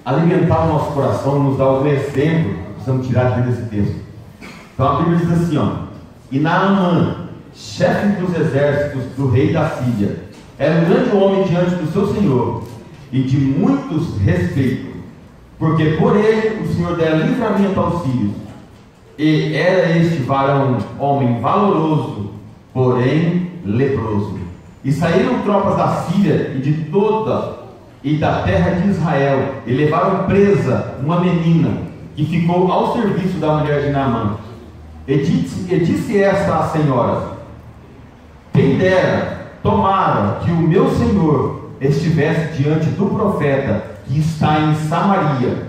alimentar o nosso coração, nos dar algum exemplo que precisamos tirar aqui desse texto. Então a Bíblia diz assim, ó: e Naamã, chefe dos exércitos do rei da Síria, era um grande homem diante do seu senhor e de muitos respeito, porque por ele o Senhor dera livramento aos sírios. E era este varão homem valoroso, porém leproso. E saíram tropas da Síria e de toda e da terra de Israel, e levaram presa uma menina que ficou ao serviço da mulher de Naamã. E disse esta à senhora: quem dera tomara que o meu senhor estivesse diante do profeta que está em Samaria,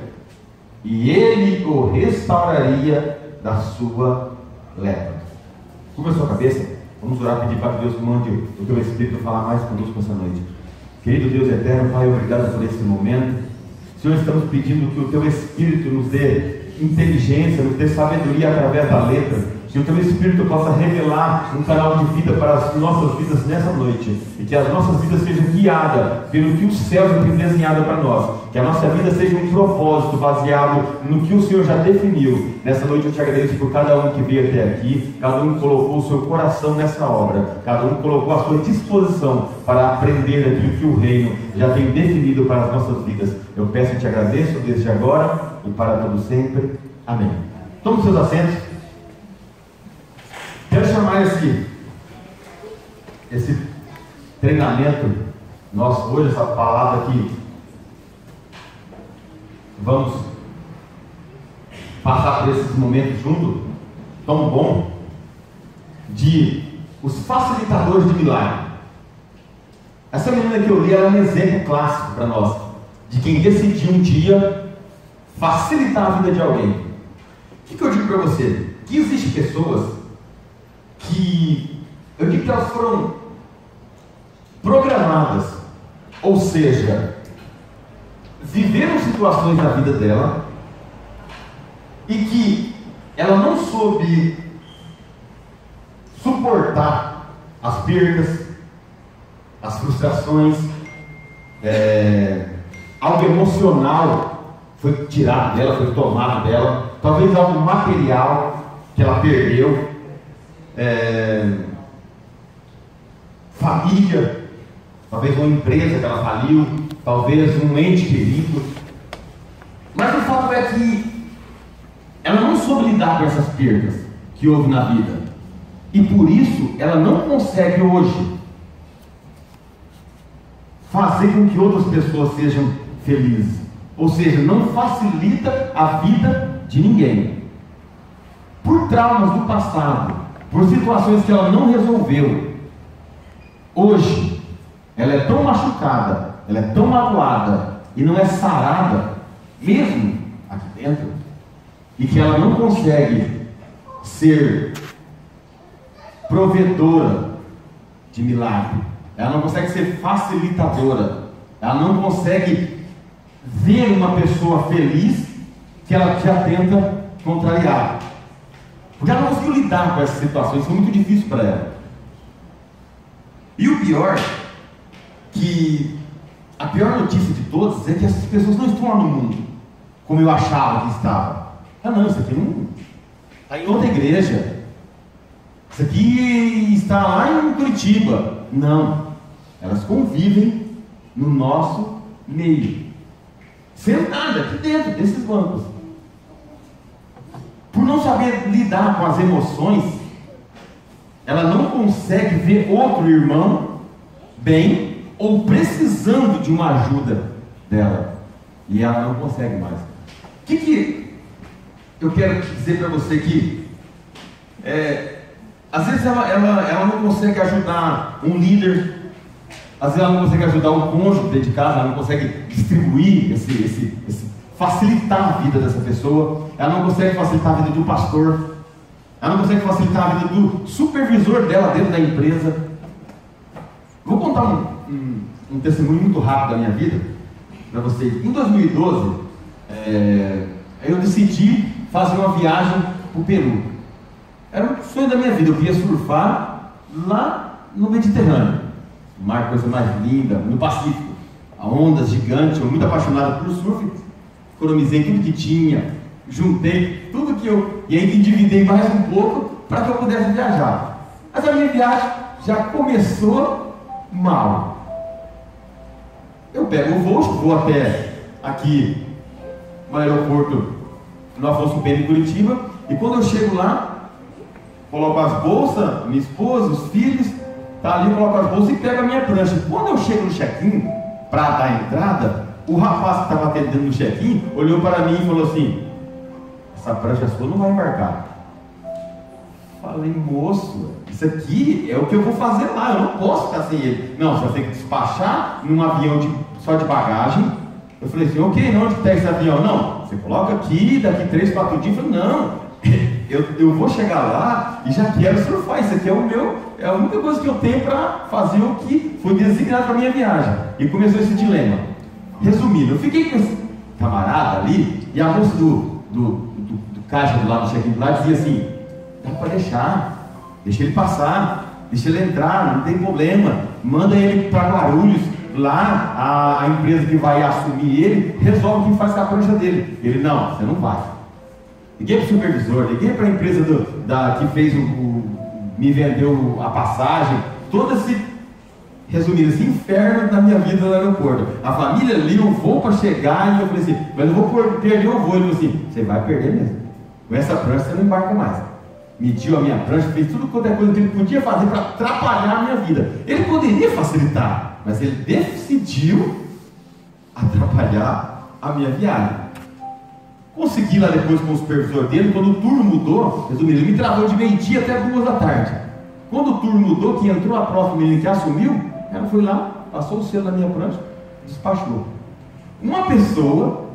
e ele o restauraria da sua lepra. Curva a sua cabeça, vamos orar, pedir para que Deus mande o teu Espírito falar mais conosco essa noite. Querido Deus eterno, Pai, obrigado por esse momento. Senhor, estamos pedindo que o teu Espírito nos dê inteligência, nos dê sabedoria através da letra, que o teu Espírito possa revelar um canal de vida para as nossas vidas nessa noite, e que as nossas vidas sejam guiadas pelo que os céus têm desenhado para nós, que a nossa vida seja um propósito baseado no que o Senhor já definiu. Nessa noite eu te agradeço por cada um que veio até aqui, cada um colocou o seu coração nessa obra, cada um colocou a sua disposição para aprender aquilo que o reino já tem definido para as nossas vidas. Eu peço e te agradeço desde agora e para todo sempre. Amém. Tome seus assentos. Quero chamar esse treinamento nosso hoje, essa palavra que vamos passar por esses momentos juntos, tão bom, de os facilitadores de milagre. Essa menina que eu li era um exemplo clássico para nós, de quem decidiu um dia facilitar a vida de alguém. O que eu digo para você? Que existem pessoas que, eu digo que elas foram programadas, ou seja, viveram situações na vida dela e que ela não soube suportar as perdas, as frustrações, algo emocional foi tirado dela, foi tomado dela, talvez algo material que ela perdeu, família, talvez uma empresa que ela faliu, talvez um ente querido. Mas o fato é que ela não soube lidar com essas perdas que houve na vida, e por isso ela não consegue hoje fazer com que outras pessoas sejam felizes, ou seja, não facilita a vida de ninguém, por traumas do passado, por situações que ela não resolveu. Hoje ela é tão machucada, ela é tão magoada e não é sarada, mesmo aqui dentro, e que ela não consegue ser provedora de milagre, ela não consegue ser facilitadora, ela não consegue ver uma pessoa feliz que ela já tenta contrariar, porque ela não conseguiu lidar com essas situações, foi muito difícil para ela. E o pior, que a pior notícia de todas é que essas pessoas não estão lá no mundo como eu achava que estava. Ah não, isso aqui não está em outra igreja, isso aqui está lá em Curitiba. Não, elas convivem no nosso meio, sentada aqui dentro desses bancos. Por não saber lidar com as emoções, ela não consegue ver outro irmão bem ou precisando de uma ajuda dela, e ela não consegue mais. O que eu quero dizer para você aqui? Às vezes ela não consegue ajudar um líder, às vezes ela não consegue ajudar o cônjuge dentro de casa, ela não consegue distribuir facilitar a vida dessa pessoa, ela não consegue facilitar a vida de um pastor, ela não consegue facilitar a vida do supervisor dela dentro da empresa. Vou contar um testemunho muito rápido da minha vida para vocês. Em 2012, eu decidi fazer uma viagem para o Peru. Era um sonho da minha vida, eu queria surfar lá no Mediterrâneo, o mar, coisa mais linda, no Pacífico, ondas gigantes, eu muito apaixonado por surf, economizei tudo que tinha, juntei tudo que eu, e ainda endividei mais um pouco para que eu pudesse viajar. Mas a minha viagem já começou mal. Eu pego o vou até aqui no aeroporto, no Afonso Pena, em Curitiba, e quando eu chego lá, coloco as bolsas, minha esposa, os filhos, tá ali, eu coloco as bolsas e pego a minha prancha. Quando eu chego no check-in, para dar a entrada, o rapaz que estava atendendo no check-in olhou para mim e falou assim: essa prancha sua não vai embarcar. Falei: moço, isso aqui é o que eu vou fazer lá, eu não posso ficar sem ele. Não, você vai ter que despachar num avião só de bagagem. Eu falei assim: ok, não, onde está esse avião? Não, você coloca aqui, daqui 3, 4 dias. Eu falei: não, eu vou chegar lá e já quero surfar, isso aqui é a única coisa que eu tenho para fazer o que foi designado para a minha viagem. E começou esse dilema. Resumindo, eu fiquei com esse camarada ali, e a moça do caixa do lado do check-in lá dizia assim: dá para deixa ele passar, deixa ele entrar, não tem problema, manda ele para Guarulhos, lá a empresa que vai assumir ele resolve o que faz com a prancha dele. Ele: não, você não vai. Liguei para o supervisor, liguei para a empresa que fez me vendeu a passagem, todo esse, resumindo, esse inferno da minha vida no aeroporto. A família ali, eu vou para chegar, e eu falei assim: mas eu vou perder o voo. Ele falou assim: você vai perder mesmo, com essa prancha você não embarca mais. Mediu a minha prancha, fez tudo quanto é coisa que ele podia fazer para atrapalhar a minha vida. Ele poderia facilitar, mas ele decidiu atrapalhar a minha viagem. Consegui lá depois com o supervisor dele. Quando o turno mudou, resumindo, ele me travou de meio-dia até 2 da tarde. Quando o turno mudou, que entrou a próxima menina que assumiu, ela foi lá, passou o selo na minha prancha, despachou. Uma pessoa,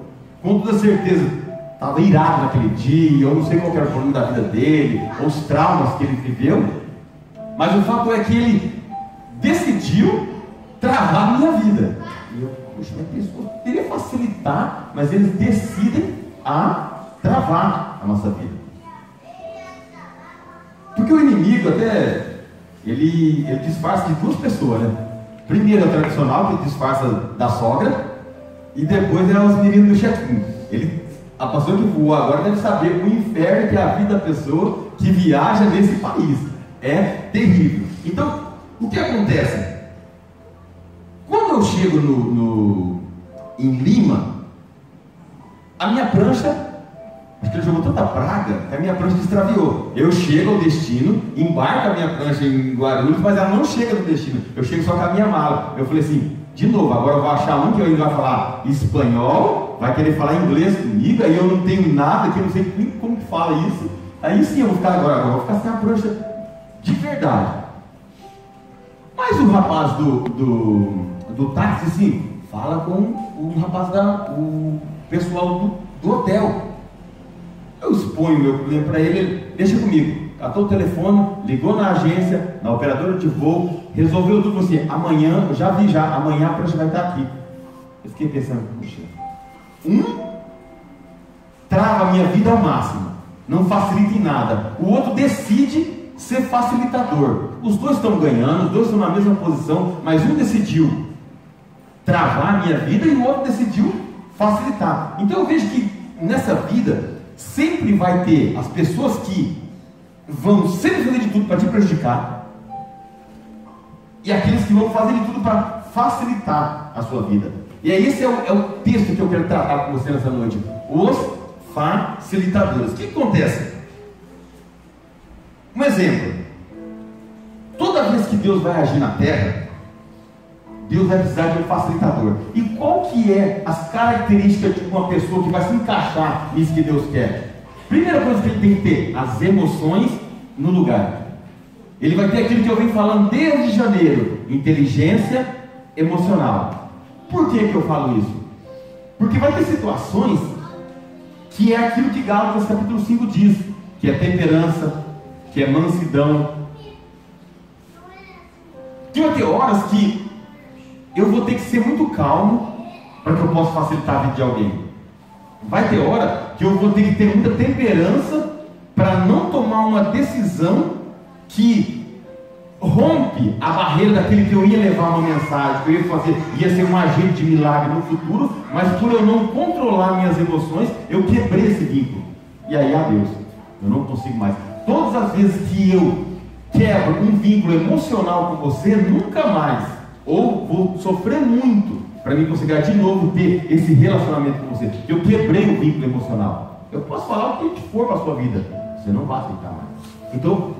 com toda certeza, estava irado naquele dia, eu não sei qual era o problema da vida dele, ou os traumas que ele viveu, mas o fato é que ele decidiu travar a minha vida. E eu: poxa, a pessoa poderia facilitar, mas eles decidem travar a nossa vida. Porque o inimigo até, ele disfarça de 2 pessoas, né? Primeiro é o tradicional, que disfarça da sogra, e depois é os meninos do check-in. A pessoa que voou agora deve saber o inferno que é a vida da pessoa que viaja nesse país. É terrível. Então, o que acontece? Quando eu chego em Lima, a minha prancha, acho que ele jogou tanta praga que a minha prancha extraviou. Eu chego ao destino, embarco a minha prancha em Guarulhos, mas ela não chega no destino. Eu chego só com a minha mala. Eu falei assim: de novo, agora eu vou achar um que ainda vai falar espanhol, vai querer falar inglês comigo, aí eu não tenho nada, que eu não sei nem como que fala isso. Aí sim eu vou ficar agora eu vou ficar sem a prancha de verdade. Mas o rapaz do táxi, assim, fala com o rapaz o pessoal do hotel. Eu exponho meu problema para ele deixa comigo. Catou o telefone, ligou na agência, na operadora de voo, resolveu tudo assim: amanhã, eu já vi amanhã a prancha vai estar aqui. Eu fiquei pensando: puxa, trava a minha vida ao máximo, não facilita em nada. O outro decide ser facilitador. Os dois estão ganhando, os dois estão na mesma posição, mas um decidiu travar a minha vida e o outro decidiu facilitar. Então eu vejo que nessa vida sempre vai ter as pessoas que vão sempre fazer de tudo para te prejudicar, e aqueles que vão fazer de tudo para facilitar a sua vida. E aí esse é o texto que eu quero tratar com você nessa noite: os facilitadores. O que acontece? Um exemplo: toda vez que Deus vai agir na terra, Deus vai precisar de um facilitador. E qual que é as características de uma pessoa que vai se encaixar nisso que Deus quer? Primeira coisa que ele tem que ter: as emoções no lugar. Ele vai ter aquilo que eu venho falando desde janeiro: inteligência emocional. Por que eu falo isso? Porque vai ter situações que é aquilo que Gálatas capítulo 5 diz, que é temperança, que é mansidão. Que vai ter horas que eu vou ter que ser muito calmo para que eu possa facilitar a vida de alguém. Vai ter hora que eu vou ter que ter muita temperança para não tomar uma decisão que rompe a barreira daquele que eu ia levar uma mensagem, que eu ia fazer, ia ser um agente de milagre no futuro, mas por eu não controlar minhas emoções, eu quebrei esse vínculo. E aí, adeus, eu não consigo mais. Todas as vezes que eu quebro um vínculo emocional com você, nunca mais, ou vou sofrer muito para mim conseguir de novo ter esse relacionamento com você. Eu quebrei o vínculo emocional. Eu posso falar o que for para a sua vida, você não vai aceitar mais. Então,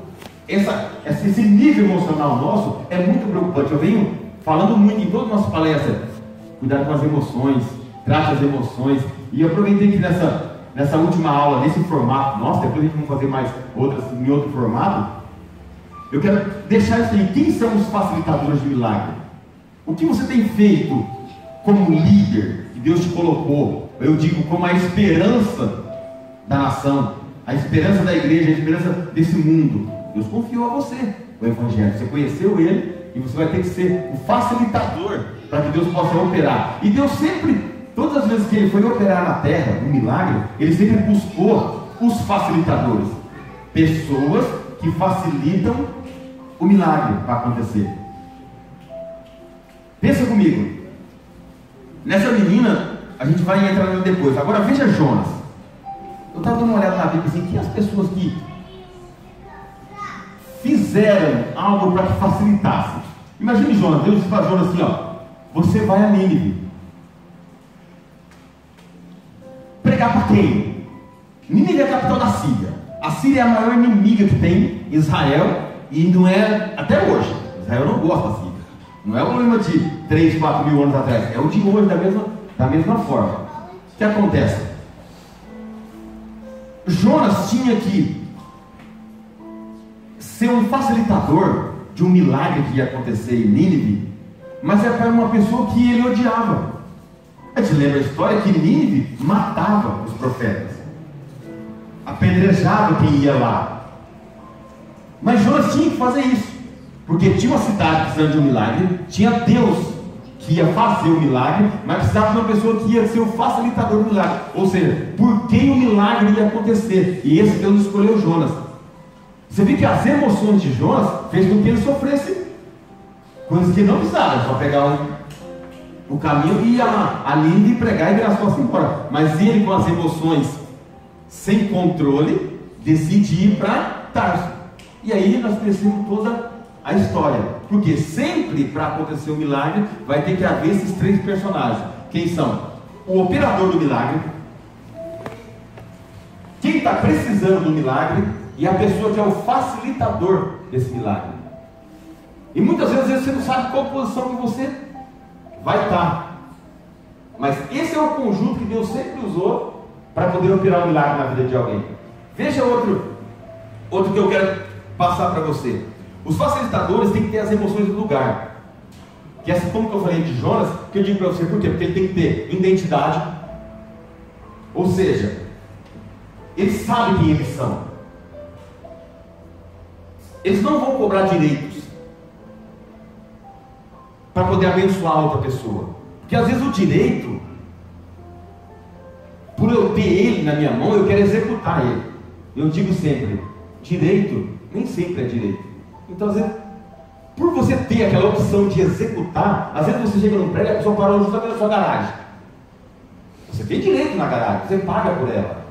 esse nível emocional nosso é muito preocupante. Eu venho falando muito em todas as nossas palestras, cuidar com as emoções, trate as emoções, e eu aproveitei que nessa última aula, nesse formato nosso, depois a gente vai fazer mais outras em outro formato, eu quero deixar isso aí. Quem são os facilitadores de milagre? O que você tem feito como líder que Deus te colocou? Eu digo como a esperança da nação, a esperança da igreja, a esperança desse mundo. Deus confiou a você o Evangelho, você conheceu Ele, e você vai ter que ser o facilitador para que Deus possa operar. E Deus sempre, todas as vezes que Ele foi operar na terra, um milagre, Ele sempre buscou os facilitadores, pessoas que facilitam o milagre para acontecer. Pensa comigo, nessa menina, a gente vai entrar nela depois. Agora veja Jonas. Eu estava dando uma olhada na Bíblia assim, quem as pessoas que fizeram algo para que facilitasse? Imagine Jonas. Deus disse para Jonas assim, ó: você vai a Nínive. Pregar para quem? Nínive é a capital da Síria. A Síria é a maior inimiga que tem Israel, e não é até hoje. Israel não gosta da Síria. Não é o problema de 3, 4 mil anos atrás, é o de hoje da mesma forma. O que acontece? Jonas tinha que ser um facilitador de um milagre que ia acontecer em Nínive, mas era uma pessoa que ele odiava. A gente lembra a história que Nínive matava os profetas, apedrejava quem ia lá. Mas Jonas tinha que fazer isso, porque tinha uma cidade precisando de um milagre, tinha Deus que ia fazer o milagre, mas precisava de uma pessoa que ia ser o facilitador do milagre, ou seja, por quem o milagre ia acontecer. E esse Deus escolheu Jonas. Você vê que as emoções de Jonas fez com que ele sofresse coisas que não precisava, só pegar o caminho e ir a Nínive e pregar e virar as costas embora. Mas ele, com as emoções sem controle, decide ir para Tarso. E aí nós conhecemos toda a história, porque sempre para acontecer um milagre vai ter que haver esses 3 personagens. Quem são? O operador do milagre, quem está precisando do milagre, e a pessoa que é o facilitador desse milagre. E muitas vezes você não sabe qual posição que você vai estar, mas esse é o conjunto que Deus sempre usou para poder operar um milagre na vida de alguém. Veja outro que eu quero passar para você. Os facilitadores têm que ter as emoções do lugar, que é assim como que eu falei de Jonas, que eu digo para você, por quê? Porque ele tem que ter identidade, ou seja, eles sabem quem eles são. Eles não vão cobrar direitos para poder abençoar outra pessoa, porque às vezes o direito, por eu ter ele na minha mão, eu quero executar ele. Eu digo sempre, direito nem sempre é direito. Então, às vezes, por você ter aquela opção de executar, às vezes você chega num prédio e a pessoa parou justamente na sua garagem. Você tem direito na garagem, você paga por ela.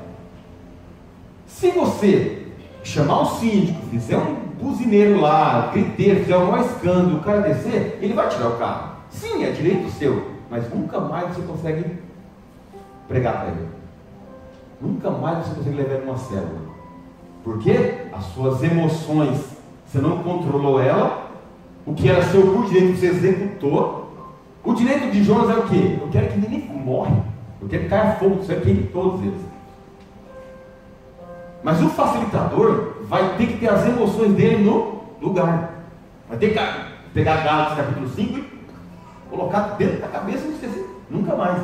Se você chamar o síndico, fizer um buzineiro lá, griteiro, fizer um maior escândalo, o cara descer, ele vai tirar o carro. Sim, é direito seu, mas nunca mais você consegue pregar para ele. Nunca mais você consegue levar ele numa célula. Por quê? As suas emoções, você não controlou ela, o que era seu por direito você executou. O direito de Jonas é o quê? Eu quero que ninguém morre, eu quero que caia fogo, você queime todos eles. Mas o facilitador vai ter que ter as emoções dele no lugar. Vai ter que pegar Gálatas capítulo 5 e colocar dentro da cabeça e não esquecer nunca mais,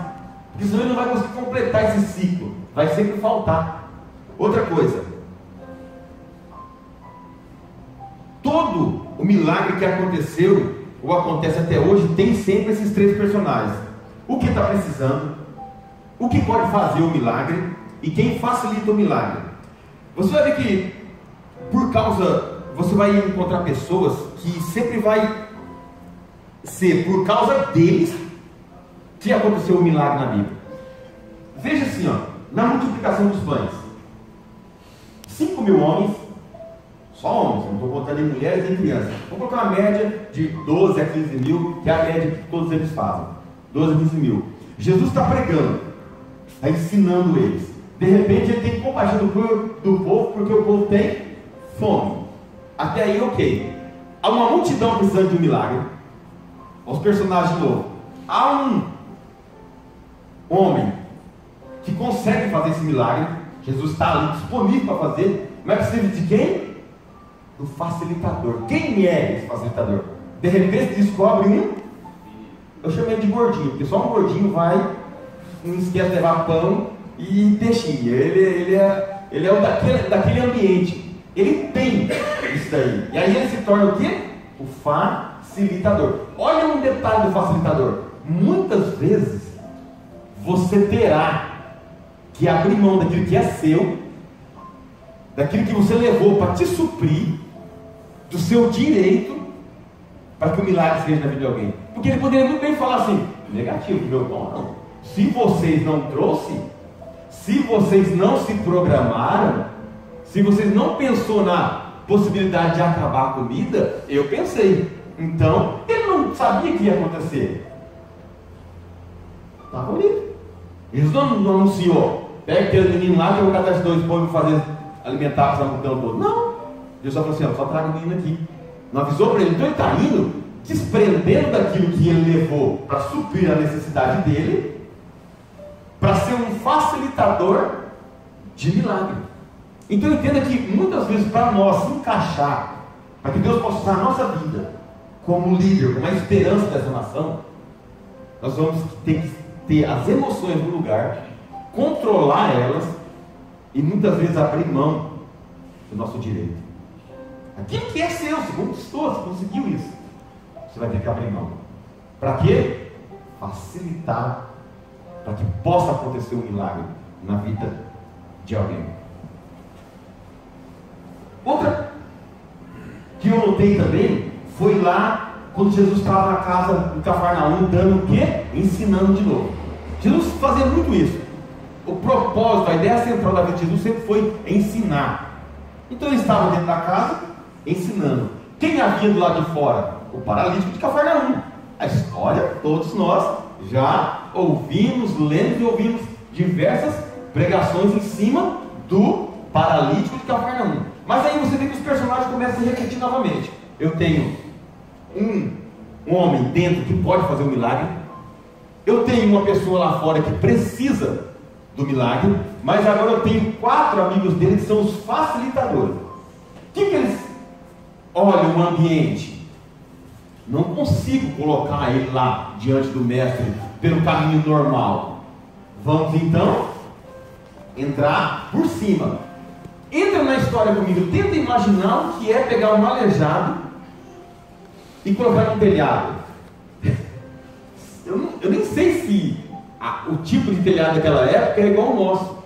porque senão ele não vai conseguir completar esse ciclo, vai sempre faltar. Outra coisa, todo o milagre que aconteceu ou acontece até hoje tem sempre esses 3 personagens: o que está precisando, o que pode fazer o milagre e quem facilita o milagre. Você vai ver que por causa, você vai encontrar pessoas que sempre vai ser por causa deles que aconteceu o milagre na Bíblia. Veja assim, ó, na multiplicação dos pães, 5.000 homens, só homens, não estou contando em mulheres e crianças. Vou colocar uma média de 12 a 15 mil, que é a média que todos eles fazem. 12 a 15 mil. Jesus está pregando, está ensinando eles. De repente ele tem compaixão do povo, porque o povo tem fome. Até aí, ok. Há uma multidão precisando de um milagre. Os personagens de novo. Há um homem que consegue fazer esse milagre. Jesus está ali disponível para fazer. Mas precisa de quem? Do facilitador. Quem é esse facilitador? De repente descobre um. Eu chamei de gordinho, porque só um gordinho vai, não esquece de levar pão e peixinho. Ele é o daquele ambiente. Ele tem isso daí. E aí ele se torna o quê? O facilitador. Olha um detalhe do facilitador. Muitas vezes você terá que abrir mão daquilo que é seu, daquilo que você levou para te suprir, do seu direito, para que o milagre seja na vida de alguém. Porque ele poderia muito bem falar assim: negativo, meu pão não. Se vocês não trouxeram, se vocês não se programaram, se vocês não pensou na possibilidade de acabar a comida, eu pensei. Então, ele não sabia que ia acontecer. Estava ali. Jesus não anunciou: pega aquele menino lá que eu vou catar esses 2 pães e fazer alimentar essa multidão toda. Não. Jesus só falou assim: ó, só traga o menino aqui. Não avisou para ele. Então ele está indo desprendendo daquilo que ele levou para suprir a necessidade dele, para ser um facilitador de milagre. Então entenda que muitas vezes, para nós se encaixar, para que Deus possa usar a nossa vida como líder, como a esperança dessa nação, nós vamos ter que ter as emoções no lugar, controlar elas e muitas vezes abrir mão do nosso direito. Aquilo que é seu, você conquistou, você conseguiu isso, você vai ter que abrir mão. Para quê? Facilitar, para que possa acontecer um milagre na vida de alguém. Outra que eu notei também foi lá quando Jesus estava na casa do Cafarnaum, dando o quê? Ensinando de novo. Jesus fazia muito isso. O propósito, a ideia central da vida de Jesus sempre foi ensinar. Então ele estava dentro da casa ensinando. Quem havia do lado de fora? O paralítico de Cafarnaum. A história, todos nós já ouvimos, lemos e ouvimos diversas pregações em cima do paralítico de Cafarnaum. Mas aí você vê que os personagens começam a se repetir novamente. Eu tenho um homem dentro que pode fazer um milagre. Eu tenho uma pessoa lá fora que precisa do milagre. Mas agora eu tenho 4 amigos dele que são os facilitadores. O que eles olham o ambiente? Não consigo colocar ele lá diante do mestre pelo caminho normal. Vamos então entrar por cima. Entra na história comigo, tenta imaginar o que é pegar um aleijado e colocar no telhado. Eu nem sei se o tipo de telhado daquela época é igual ao nosso.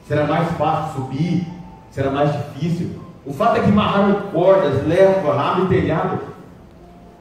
Será mais fácil subir, será mais difícil. O fato é que amarraram cordas, leva, rabo e telhado.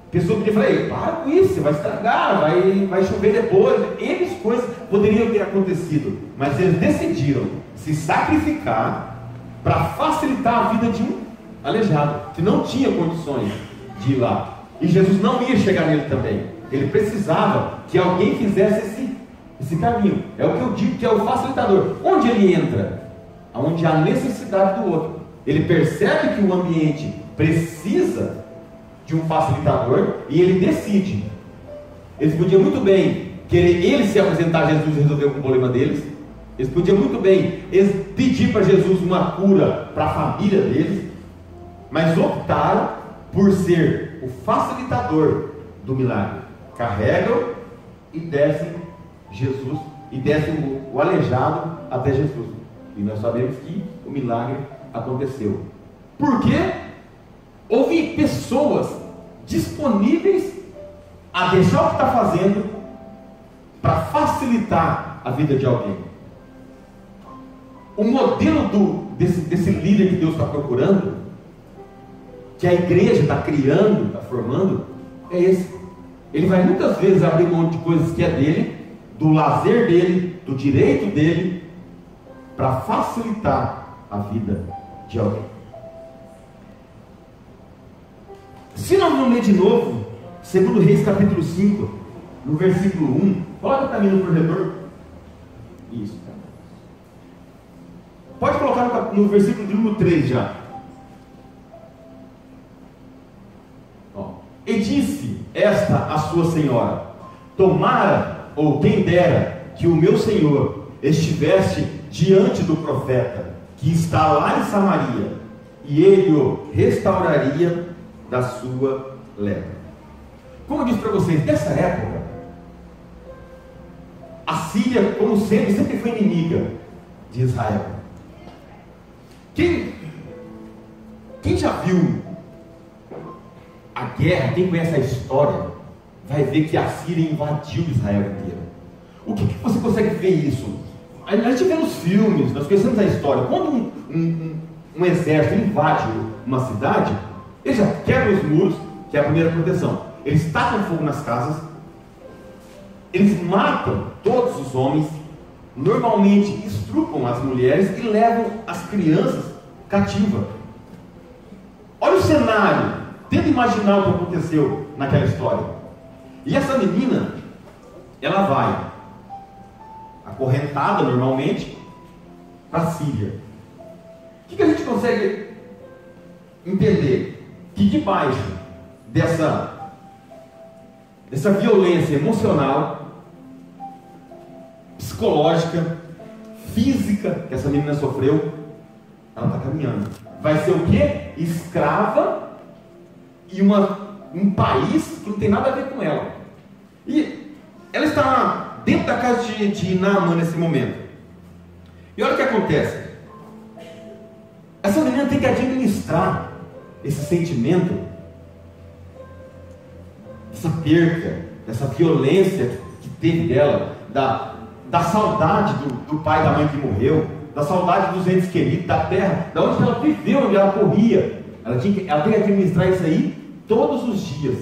A pessoa podia falar: ei, para com isso, você vai estragar, vai chover depois. Eles coisas poderiam ter acontecido, mas eles decidiram se sacrificar para facilitar a vida de um aleijado, que não tinha condições de ir lá. E Jesus não ia chegar nele também. Ele precisava que alguém fizesse esse caminho. É o que eu digo que é o facilitador. Onde ele entra? Onde há necessidade do outro. Ele percebe que o ambiente precisa de um facilitador e ele decide. Eles podiam muito bem querer ele se apresentar a Jesus e resolver o problema deles. Eles podiam muito bem pedir para Jesus uma cura para a família deles, mas optaram por ser o facilitador do milagre. Carregam e descem Jesus, e descem o aleijado até Jesus. E nós sabemos que o milagre aconteceu. Por quê? Houve pessoas disponíveis a deixar o que está fazendo para facilitar a vida de alguém. O modelo desse líder que Deus está procurando que a igreja está criando, está formando, é esse. Ele vai muitas vezes abrir mão de coisas que é dele, do lazer dele, do direito dele, para facilitar a vida de alguém. Se nós vamos ler de novo, 2 Reis capítulo 5, no versículo 1, coloca para mim no projetor. Isso. Pode colocar no versículo de 1 3 já. Ó. E disse esta a sua senhora: tomara, ou quem dera, que o meu senhor estivesse diante do profeta, que está lá em Samaria, e ele o restauraria da sua lepra. Como eu disse para vocês, nessa época, a Síria, como sempre foi inimiga de Israel. Quem já viu a guerra, quem conhece a história, vai ver que a Síria invadiu Israel inteiro. O que você consegue ver isso? A gente vê nos filmes, nós conhecemos a história. Quando um exército invade uma cidade, ele já quebra os muros, que é a primeira proteção. Eles tacam fogo nas casas, eles matam todos os homens, normalmente estrupam as mulheres e levam as crianças cativas. Olha o cenário, tenta imaginar o que aconteceu naquela história. E essa menina, ela vai acorrentada normalmente para a Síria. O que a gente consegue entender? Que debaixo dessa violência emocional, psicológica, física que essa menina sofreu, ela está caminhando. Vai ser o quê? Escrava e um país que não tem nada a ver com ela. E ela está dentro da casa de Naamã nesse momento. E olha o que acontece. Essa menina tem que administrar esse sentimento, essa perca, essa violência que teve dela, da saudade do pai e da mãe que morreu, da saudade dos entes queridos, da terra, da onde ela viveu, onde ela corria. Ela tem que administrar isso aí todos os dias,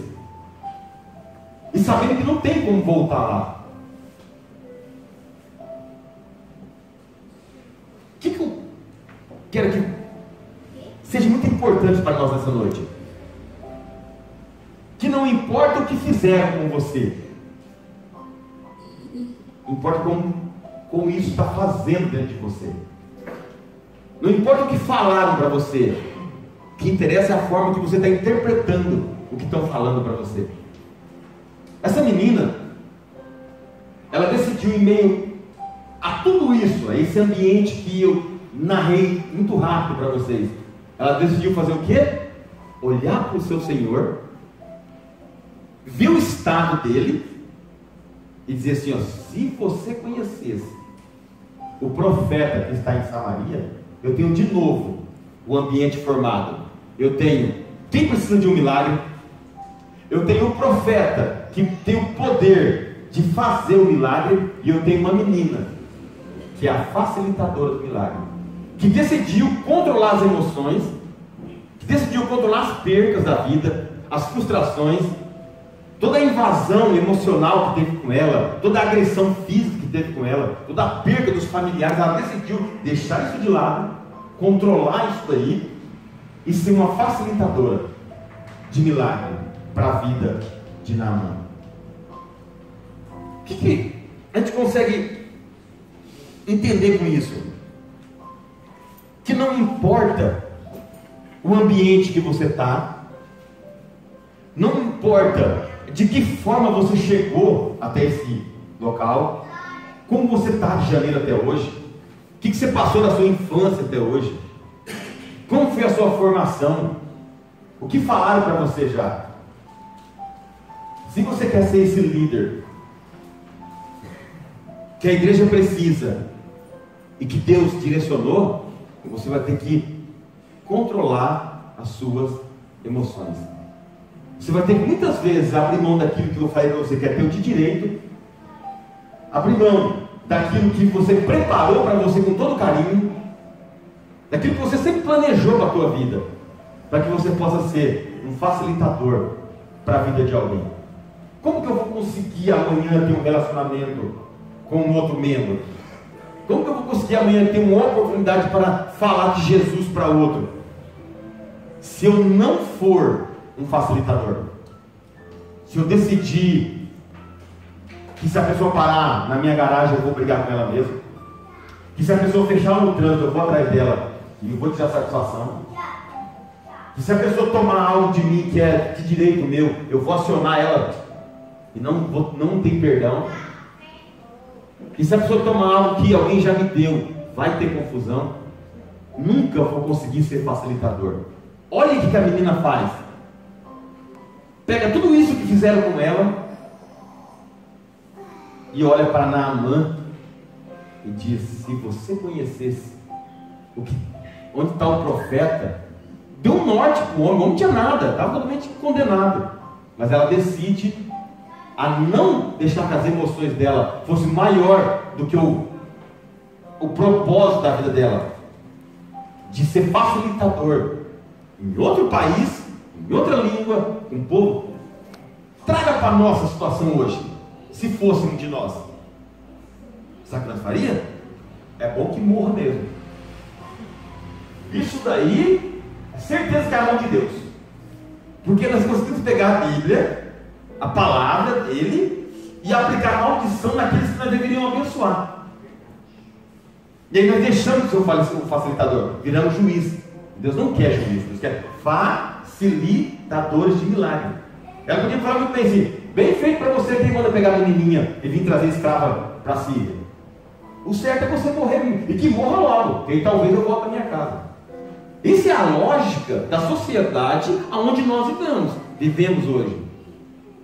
e sabendo que não tem como voltar lá. O que eu quero que seja muito importante para nós nessa noite? Que não importa o que fizeram com você, importa como isso está fazendo dentro de você. Não importa o que falaram para você, o que interessa é a forma que você está interpretando o que estão falando para você. Essa menina, ela decidiu, em meio a tudo isso, a esse ambiente que eu narrei muito rápido para vocês, ela decidiu fazer o quê? Olhar para o seu Senhor, ver o estado dele e dizer assim, ó, se você conhecesse o profeta que está em Samaria, eu tenho de novo o ambiente formado. Eu tenho quem precisa de um milagre, eu tenho o profeta que tem o poder de fazer o milagre, e eu tenho uma menina que é a facilitadora do milagre, que decidiu controlar as emoções, que decidiu controlar as percas da vida, as frustrações, toda a invasão emocional que teve com ela, toda a agressão física que teve com ela, toda a perda dos familiares. Ela decidiu deixar isso de lado, controlar isso daí e ser uma facilitadora de milagre para a vida de Naamã. O que a gente consegue entender com isso? Que não importa o ambiente que você está, não importa de que forma você chegou até esse local, como você está de janeiro até hoje, o que você passou na sua infância até hoje, como foi a sua formação, o que falaram para você já. Se você quer ser esse líder que a igreja precisa e que Deus direcionou, você vai ter que controlar as suas emoções. Você vai ter que muitas vezes abrir mão daquilo que eu falei para você, que é teu de direito, abrir mão daquilo que você preparou para você com todo carinho, daquilo que você sempre planejou para a tua vida, para que você possa ser um facilitador para a vida de alguém? Como que eu vou conseguir amanhã ter um relacionamento com um outro membro? Como que eu vou conseguir amanhã ter uma oportunidade para falar de Jesus para outro? Se eu não for um facilitador, se eu decidir que se a pessoa parar na minha garagem eu vou brigar com ela mesmo, que se a pessoa fechar no trânsito eu vou atrás dela e eu vou tirar satisfação, que se a pessoa tomar algo de mim que é de direito meu, eu vou acionar ela e não tem perdão, e se a pessoa tomar algo que alguém já me deu, vai ter confusão, nunca vou conseguir ser facilitador. Olha o que a menina faz. Pega tudo isso que fizeram com ela e olha para Naamã e diz: se você conhecesse onde está o profeta, deu um norte para o homem não tinha nada, estava totalmente condenado, mas ela decide a não deixar que as emoções dela fossem maior do que o propósito da vida dela, de ser facilitador em outro país, em outra língua, um povo. Traga para a nossa situação hoje, se fosse um de nós, sabe o que nós faria? É bom que morra mesmo. Isso daí é certeza que é a mão de Deus, porque nós conseguimos pegar a Bíblia, a palavra dele, e aplicar a maldição naqueles que nós deveríamos abençoar. E aí nós deixamos de ser o facilitador, viramos juiz. Deus não quer juiz, Deus quer facilitadores de milagre. Ela podia falar muito bem assim: bem feito para você quem manda pegar a menininha e vir trazer escrava para a Síria. O certo é você morrer, e que morra logo, que aí talvez eu volte para minha casa. Essa é a lógica da sociedade aonde nós vivemos hoje.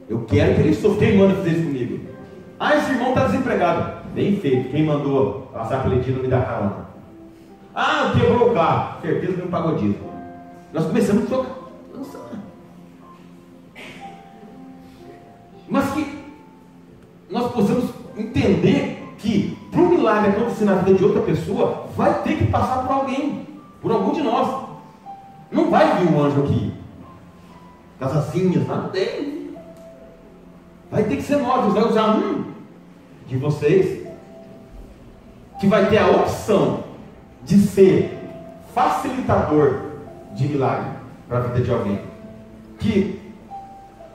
Eu quero que ele sofra. Quem manda fazer isso comigo? Ah, esse irmão está desempregado. Bem feito. Quem mandou passar pelo dia não me dá carona? Ah, quebrou o carro. Certeza que não pagou dízimo. Nós começamos a tocar. Mas que nós possamos entender que para o milagre acontecer na vida de outra pessoa, vai ter que passar por alguém, por algum de nós. Não vai vir um anjo aqui, das asinhas, não tem. Vai ter que ser nós. Deus vai usar um de vocês que vai ter a opção de ser facilitador de milagre para a vida de alguém. Que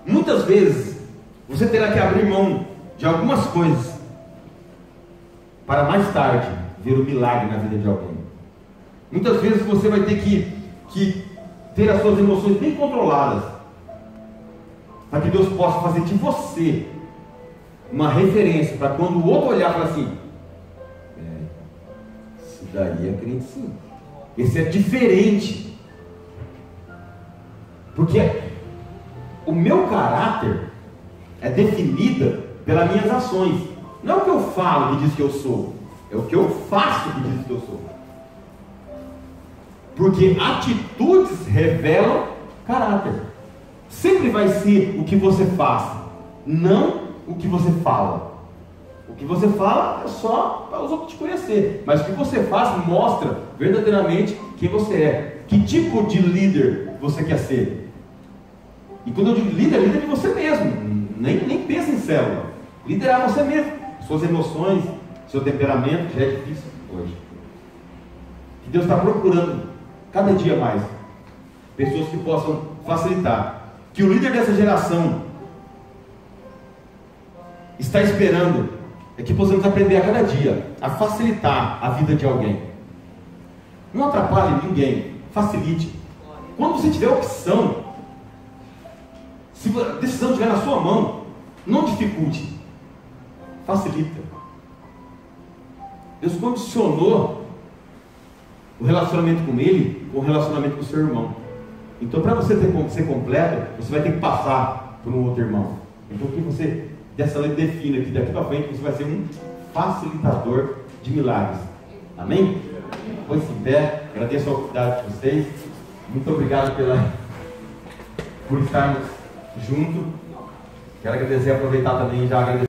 muitas vezes você terá que abrir mão de algumas coisas para mais tarde ver o milagre na vida de alguém. Muitas vezes você vai ter que ter as suas emoções bem controladas, para que Deus possa fazer de você uma referência, para quando o outro olhar e falar assim: esse daí é crente sim, esse é diferente, porque o meu caráter é definida pelas minhas ações. Não é o que eu falo que diz que eu sou, é o que eu faço que diz que eu sou. Porque atitudes revelam caráter. Sempre vai ser o que você faz, não o que você fala. O que você fala é só para os outros te conhecer, mas o que você faz mostra verdadeiramente quem você é, que tipo de líder você quer ser. E quando eu digo líder, é líder de você mesmo. Nem pensa em célula. Liderar você mesmo, suas emoções, seu temperamento. Já é difícil hoje. Que Deus está procurando cada dia mais pessoas que possam facilitar. Que o líder dessa geração está esperando é que possamos aprender a cada dia a facilitar a vida de alguém. Não atrapalhe ninguém, facilite. Quando você tiver opção, se a decisão estiver na sua mão, não dificulte, facilita. Deus condicionou o relacionamento com Ele com o relacionamento com o seu irmão. Então, para você ser completo, você vai ter que passar por um outro irmão. Então, que você dessa lei defina que daqui para frente você vai ser um facilitador de milagres. Amém? Põe-se em pé. Agradeço a oportunidade de vocês. Muito obrigado por estarmos juntos. Quero agradecer e aproveitar também já agradecer